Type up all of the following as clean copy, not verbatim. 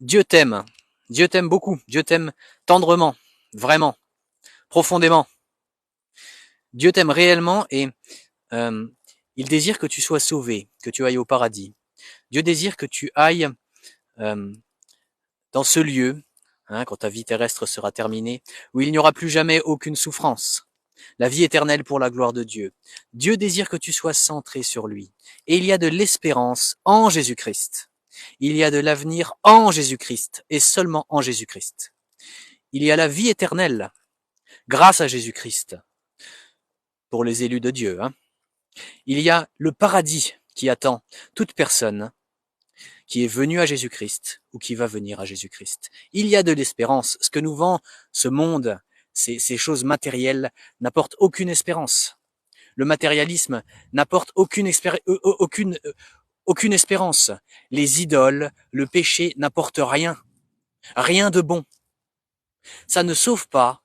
Dieu t'aime. Dieu t'aime beaucoup. Dieu t'aime tendrement, vraiment, profondément. Dieu t'aime réellement et euh, il désire que tu sois sauvé, que tu ailles au paradis. Dieu désire que tu ailles euh, dans ce lieu, quand ta vie terrestre sera terminée, où il n'y aura plus jamais aucune souffrance. La vie éternelle pour la gloire de Dieu. Dieu désire que tu sois centré sur lui. Et il y a de l'espérance en Jésus-Christ. Il y a de l'avenir en Jésus-Christ et seulement en Jésus-Christ. Il y a la vie éternelle grâce à Jésus-Christ pour les élus de Dieu. Il y a le paradis qui attend toute personne qui est venue à Jésus-Christ ou qui va venir à Jésus-Christ. Il y a de l'espérance. Ce que nous vend ce monde, ces choses matérielles, n'apportent aucune espérance. Le matérialisme n'apporte aucune espérance. Les idoles, le péché n'apportent rien. Rien de bon. Ça ne sauve pas.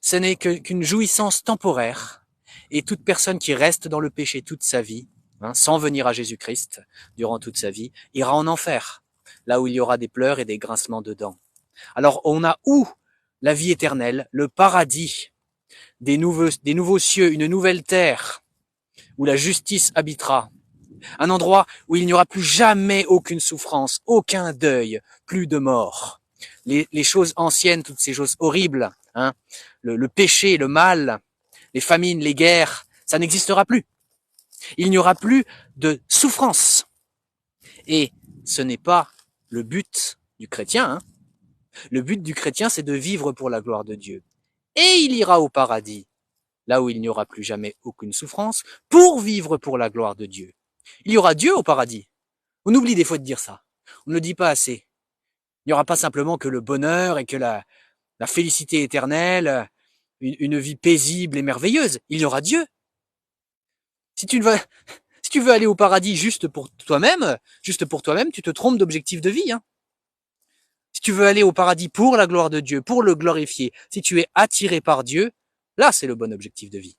Ce n'est qu'une jouissance temporaire. Et toute personne qui reste dans le péché toute sa vie, sans venir à Jésus-Christ durant toute sa vie, ira en enfer, là où il y aura des pleurs et des grincements de dents. Alors on a où la vie éternelle, le paradis, des nouveaux cieux, une nouvelle terre, où la justice habitera, un endroit où il n'y aura plus jamais aucune souffrance, aucun deuil, plus de mort. Les choses anciennes, toutes ces choses horribles, le péché, le mal, les famines, les guerres, ça n'existera plus. Il n'y aura plus de souffrance. Et ce n'est pas le but du chrétien. Le but du chrétien, c'est de vivre pour la gloire de Dieu. Et il ira au paradis, là où il n'y aura plus jamais aucune souffrance, pour vivre pour la gloire de Dieu. Il y aura Dieu au paradis. On oublie des fois de dire ça. On ne le dit pas assez. Il n'y aura pas simplement que le bonheur et que la félicité éternelle, une vie paisible et merveilleuse. Il y aura Dieu. Si tu veux aller au paradis juste pour toi-même, tu te trompes d'objectif de vie. Si tu veux aller au paradis pour la gloire de Dieu, pour le glorifier, si tu es attiré par Dieu, là c'est le bon objectif de vie.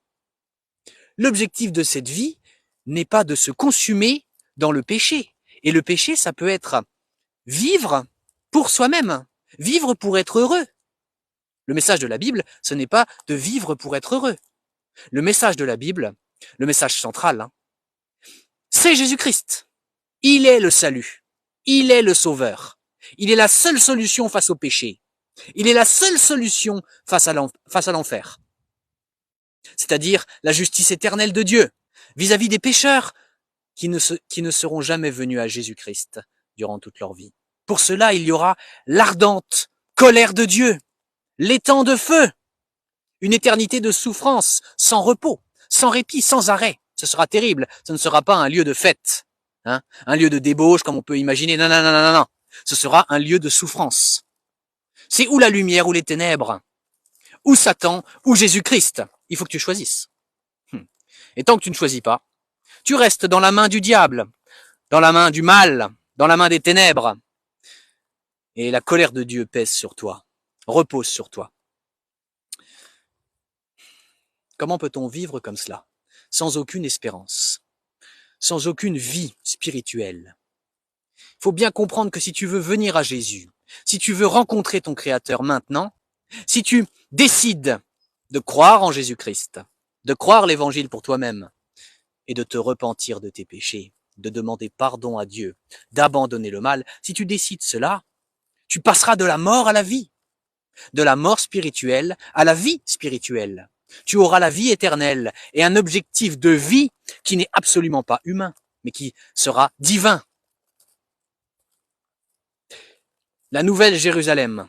L'objectif de cette vie n'est pas de se consumer dans le péché. Et le péché, ça peut être vivre pour soi-même, vivre pour être heureux. Le message de la Bible, ce n'est pas de vivre pour être heureux. Le message de la Bible, le message central, c'est Jésus-Christ. Il est le salut. Il est le sauveur. Il est la seule solution face au péché. Il est la seule solution face à l'enfer. C'est-à-dire la justice éternelle de Dieu vis-à-vis des pécheurs qui ne seront jamais venus à Jésus-Christ durant toute leur vie. Pour cela, il y aura l'ardente colère de Dieu, l'étang de feu, une éternité de souffrance, sans repos, sans répit, sans arrêt. Ce sera terrible. Ce ne sera pas un lieu de fête, un lieu de débauche comme on peut imaginer. Non, non, non, non, non. Ce sera un lieu de souffrance. C'est ou la lumière ou les ténèbres, ou Satan ou Jésus-Christ. Il faut que tu choisisses. Et tant que tu ne choisis pas, tu restes dans la main du diable, dans la main du mal, dans la main des ténèbres. Et la colère de Dieu pèse sur toi, repose sur toi. Comment peut-on vivre comme cela, sans aucune espérance, sans aucune vie spirituelle? Il faut bien comprendre que si tu veux venir à Jésus, si tu veux rencontrer ton Créateur maintenant, si tu décides de croire en Jésus-Christ, de croire l'Évangile pour toi-même et de te repentir de tes péchés, de demander pardon à Dieu, d'abandonner le mal, si tu décides cela, tu passeras de la mort à la vie, de la mort spirituelle à la vie spirituelle. Tu auras la vie éternelle et un objectif de vie qui n'est absolument pas humain, mais qui sera divin. La nouvelle Jérusalem,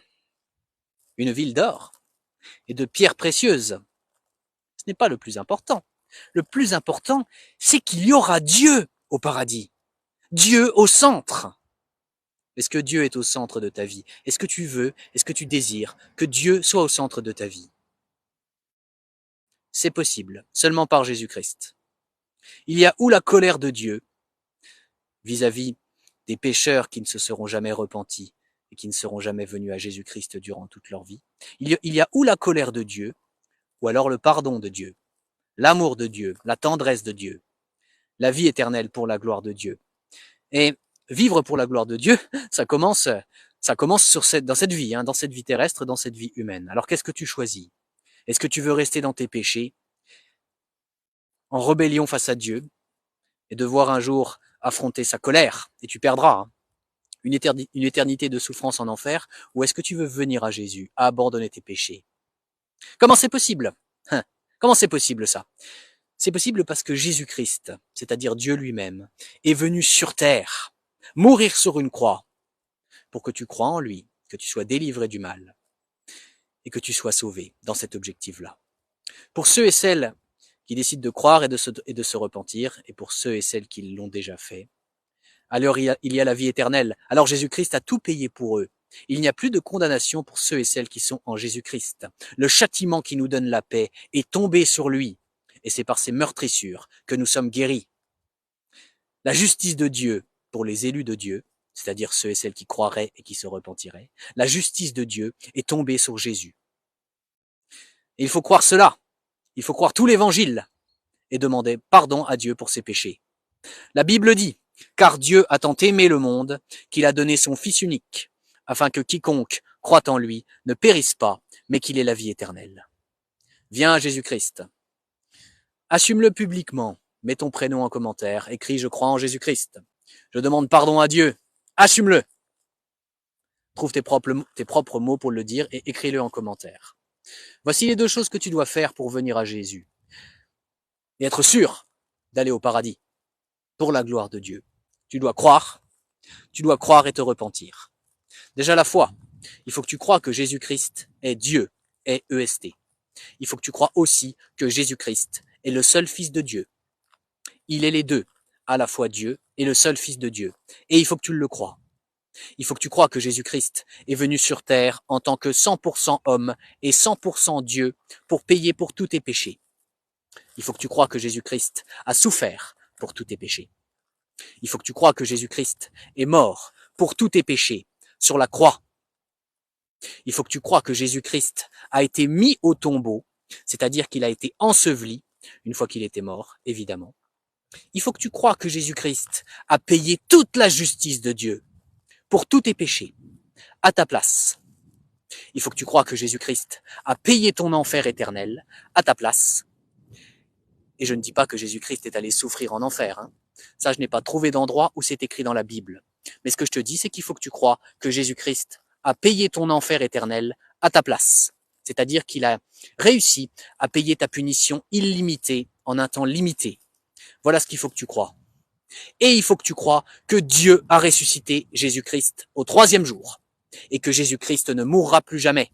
une ville d'or et de pierres précieuses, ce n'est pas le plus important. Le plus important, c'est qu'il y aura Dieu au paradis. Dieu au centre. Est-ce que Dieu est au centre de ta vie? Est-ce que tu veux, est-ce que tu désires que Dieu soit au centre de ta vie? C'est possible, seulement par Jésus-Christ. Il y a où la colère de Dieu vis-à-vis des pécheurs qui ne se seront jamais repentis et qui ne seront jamais venus à Jésus-Christ durant toute leur vie? Il y a où la colère de Dieu, ou alors le pardon de Dieu, l'amour de Dieu, la tendresse de Dieu, la vie éternelle pour la gloire de Dieu? Et vivre pour la gloire de Dieu, ça commence Ça commence dans cette vie, dans cette vie terrestre, dans cette vie humaine. Alors qu'est-ce que tu choisis? Est-ce que tu veux rester dans tes péchés, en rébellion face à Dieu, et devoir un jour affronter sa colère, et tu perdras, une éternité de souffrance en enfer, ou est-ce que tu veux venir à Jésus, à abandonner tes péchés? Comment c'est possible? Comment c'est possible ça? C'est possible parce que Jésus-Christ, c'est-à-dire Dieu lui-même, est venu sur terre, mourir sur une croix, pour que tu crois en lui, que tu sois délivré du mal, et que tu sois sauvé dans cet objectif-là. Pour ceux et celles qui décident de croire et de se repentir, et pour ceux et celles qui l'ont déjà fait, alors il y a la vie éternelle. Alors Jésus-Christ a tout payé pour eux. Il n'y a plus de condamnation pour ceux et celles qui sont en Jésus-Christ. Le châtiment qui nous donne la paix est tombé sur lui, et c'est par ses meurtrissures que nous sommes guéris. La justice de Dieu pour les élus de Dieu, c'est-à-dire ceux et celles qui croiraient et qui se repentiraient, la justice de Dieu est tombée sur Jésus. Et il faut croire cela. Il faut croire tout l'évangile et demander pardon à Dieu pour ses péchés. La Bible dit, car Dieu a tant aimé le monde qu'il a donné son Fils unique, afin que quiconque croit en lui ne périsse pas, mais qu'il ait la vie éternelle. Viens à Jésus-Christ. Assume-le publiquement. Mets ton prénom en commentaire. Écris « Je crois en Jésus-Christ ». Je demande pardon à Dieu. Assume-le. Trouve tes propres mots pour le dire et écris-le en commentaire. Voici les 2 choses que tu dois faire pour venir à Jésus et être sûr d'aller au paradis pour la gloire de Dieu. Tu dois croire et te repentir. Déjà la foi, il faut que tu crois que Jésus-Christ est Dieu, est EST. Il faut que tu crois aussi que Jésus-Christ est le seul Fils de Dieu. Il est les deux, à la fois Dieu et le seul Fils de Dieu. Et il faut que tu le crois. Il faut que tu crois que Jésus-Christ est venu sur terre en tant que 100% homme et 100% Dieu pour payer pour tous tes péchés. Il faut que tu crois que Jésus-Christ a souffert pour tous tes péchés. Il faut que tu crois que Jésus-Christ est mort pour tous tes péchés sur la croix. Il faut que tu crois que Jésus-Christ a été mis au tombeau, c'est-à-dire qu'il a été enseveli, une fois qu'il était mort, évidemment. Il faut que tu crois que Jésus-Christ a payé toute la justice de Dieu pour tous tes péchés, à ta place. Il faut que tu crois que Jésus-Christ a payé ton enfer éternel, à ta place. Et je ne dis pas que Jésus-Christ est allé souffrir en enfer. Ça, je n'ai pas trouvé d'endroit où c'est écrit dans la Bible. Mais ce que je te dis, c'est qu'il faut que tu crois que Jésus-Christ a payé ton enfer éternel à ta place. C'est-à-dire qu'il a réussi à payer ta punition illimitée en un temps limité. Voilà ce qu'il faut que tu crois. Et il faut que tu crois que Dieu a ressuscité Jésus-Christ au 3e jour. Et que Jésus-Christ ne mourra plus jamais.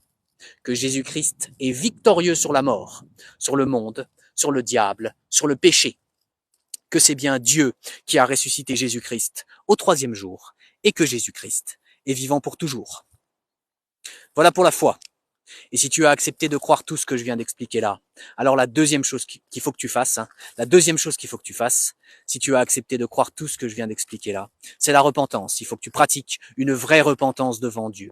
Que Jésus-Christ est victorieux sur la mort, sur le monde, sur le diable, sur le péché. Que c'est bien Dieu qui a ressuscité Jésus-Christ au 3e jour. Et que Jésus-Christ est vivant pour toujours. Voilà pour la foi. Et si tu as accepté de croire tout ce que je viens d'expliquer là, alors la deuxième chose qu'il faut que tu fasses, si tu as accepté de croire tout ce que je viens d'expliquer là, c'est la repentance. Il faut que tu pratiques une vraie repentance devant Dieu.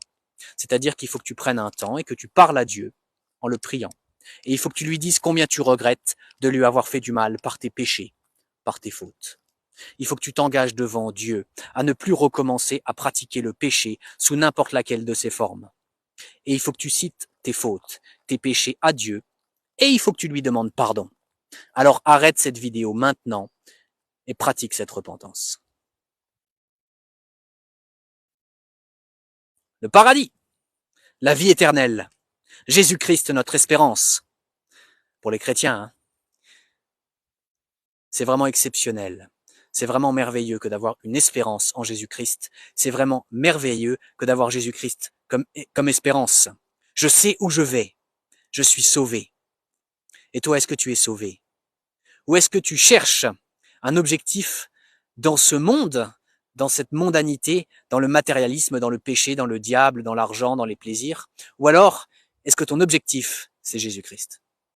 C'est-à-dire qu'il faut que tu prennes un temps et que tu parles à Dieu en le priant. Et il faut que tu lui dises combien tu regrettes de lui avoir fait du mal par tes péchés, par tes fautes. Il faut que tu t'engages devant Dieu à ne plus recommencer à pratiquer le péché sous n'importe laquelle de ses formes. Et il faut que tu cites tes fautes, tes péchés à Dieu, et il faut que tu lui demandes pardon. Alors arrête cette vidéo maintenant et pratique cette repentance. Le paradis, la vie éternelle, Jésus-Christ notre espérance. Pour les chrétiens, c'est vraiment exceptionnel. C'est vraiment merveilleux que d'avoir une espérance en Jésus-Christ. C'est vraiment merveilleux que d'avoir Jésus-Christ comme espérance. Je sais où je vais. Je suis sauvé. Et toi, est-ce que tu es sauvé? Ou est-ce que tu cherches un objectif dans ce monde, dans cette mondanité, dans le matérialisme, dans le péché, dans le diable, dans l'argent, dans les plaisirs? Ou alors, est-ce que ton objectif, c'est Jésus-Christ?